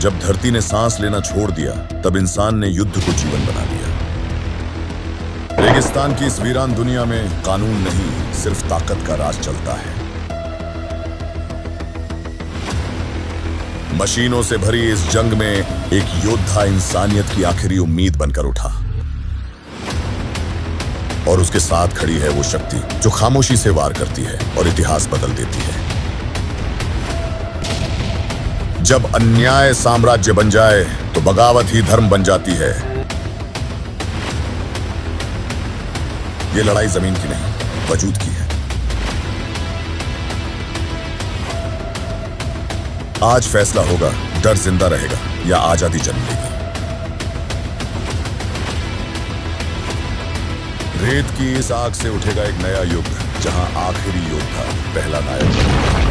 जब धरती ने सांस लेना छोड़ दिया, तब इंसान ने युद्ध को जीवन बना लिया। रेगिस्तान की इस वीरान दुनिया में कानून नहीं, सिर्फ ताकत का राज चलता है। मशीनों से भरी इस जंग में एक योद्धा इंसानियत की आखिरी उम्मीद बनकर उठा, और उसके साथ खड़ी है वो शक्ति जो खामोशी से वार करती है और इतिहास बदल देती है। जब अन्याय साम्राज्य बन जाए तो बगावत ही धर्म बन जाती है। ये लड़ाई जमीन की नहीं, वजूद की है। आज फैसला होगा, डर जिंदा रहेगा या आजादी जन्म लेगी। रेत की इस आग से उठेगा एक नया युग, जहां आखिरी योद्धा पहला नायक बनेगा।